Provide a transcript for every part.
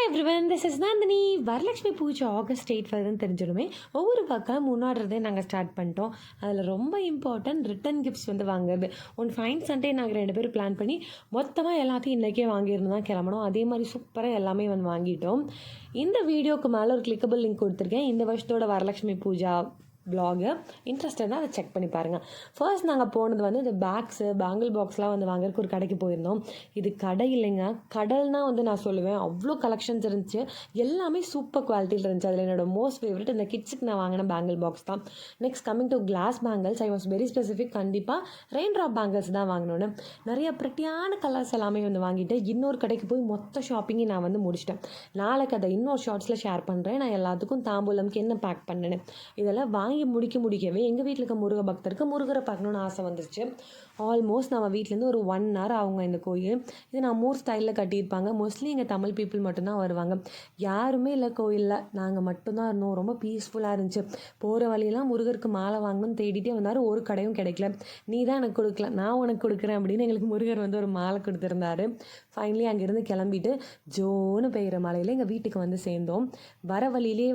Everyone, this is Nandini. Varalakshmi பூஜை August 8 வருதுன்னு தெரிஞ்சிடுமே ஒவ்வொரு பக்கம் முன்னாடுறதே நாங்கள் ஸ்டார்ட் பண்ணிட்டோம். அதில் ரொம்ப இம்பார்ட்டன்ட் ரிட்டன் கிஃப்ட்ஸ் வாங்குறது. ஒன் ஃபைன் சண்டே நாங்கள் 2 பேரும் பிளான் பண்ணி மொத்தமாக எல்லாத்தையும் இன்றைக்கே வாங்கியிருந்து தான் கிளம்பணும். அதே மாதிரி சூப்பராக எல்லாமே வாங்கிட்டோம். இந்த வீடியோக்கு மேலே ஒரு கிளிக்கபிள் லிங்க் கொடுத்துருக்கேன். இந்த வருஷத்தோட வரலட்சுமி பூஜா ப்ளாகு இன்ட்ரெஸ்டடாக அதை செக் பண்ணி பாருங்கள். ஃபர்ஸ்ட் நாங்கள் போனது இந்த பேக்ஸு பேங்கிள் பாக்ஸ்லாம் வாங்குறதுக்கு ஒரு கடைக்கு போயிருந்தோம். இது கடை இல்லைங்க, கடல்னால் நான் சொல்லுவேன். அவ்வளோ கலெக்ஷன்ஸ் இருந்துச்சு, எல்லாமே சூப்பர் குவாலிட்டியில் இருந்துச்சு. அதில் என்னோட மோஸ்ட் ஃபேவரட் இந்த கிட்ஸுக்கு நான் வாங்கின பேங்கிள் பாக்ஸ் தான். Next coming to glass bangles, I was very specific. கண்டிப்பாக ரெயின் ட்ராப் பேங்கிள்ஸ் தான் வாங்கினோன்னு நிறைய ப்ரிட்டியான கலர்ஸ் எல்லாமே வாங்கிட்டு இன்னொரு கடைக்கு போய் மொத்த ஷாப்பிங்கை நான் முடிச்சிட்டேன். நாளைக்கு அதை இன்னொரு ஷார்ட்ஸில் ஷேர் பண்ணுறேன். நான் எல்லாத்துக்கும் தாம்பூலம்க்கு என்ன பேக் பண்ணேன்னு இதெல்லாம் வாங்கி முடிக்கவே எங்கள் வீட்டில் இருக்க முருக பக்தருக்கு முருகரை பார்க்கணுன்னு ஆசை வந்துருச்சு. ஆல்மோஸ்ட் நம்ம வீட்டிலேருந்து ஒரு 1 hour அவங்க இந்த கோயில். இது நான் மூர் ஸ்டைலில் கட்டியிருப்பாங்க. மோஸ்ட்லி எங்கள் தமிழ் பீப்புள் மட்டும்தான் வருவாங்க. யாருமே இல்லை கோயிலில், நாங்கள் மட்டும்தான் இருந்தோம். ரொம்ப பீஸ்ஃபுல்லாக இருந்துச்சு. போகிற வழியெல்லாம் முருகருக்கு மாலை வாங்கணும்னு தேடிட்டே வந்தார். ஒரு கடையும் கிடைக்கல. நீ தான் எனக்கு கொடுக்கல, நான் உனக்கு கொடுக்குறேன் அப்படின்னு எங்களுக்கு முருகர் ஒரு மாலை கொடுத்துருந்தாரு. ஃபைனலி அங்கேருந்து கிளம்பிட்டு ஜோன்னு பெய்கிற மலையில் எங்கள் வீட்டுக்கு சேர்ந்தோம். வர வழியிலே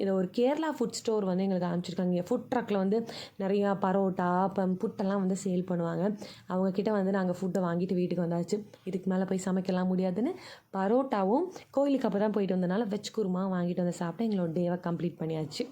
இதை ஒரு கேரளா ஃபுட் ஸ்டோர் எங்களுக்கு அனுப்பிச்சிருக்காங்க. ஃபுட் ட்ரக்கில் நிறையா பரோட்டா புட்டெல்லாம் சேல் பண்ணுவாங்க. அவங்கக்கிட்ட நாங்கள் ஃபுட்டை வாங்கிட்டு வீட்டுக்கு வந்தாச்சு. இதுக்கு மேலே போய் சமைக்கலாம் முடியாதுன்னு பரோட்டாவும் கோயிலுக்கு அப்போ தான் போயிட்டு வந்தனால வெஜ் குருமா வாங்கிட்டு சாப்பிட்டு எங்களோட டேவை கம்ப்ளீட் பண்ணியாச்சு.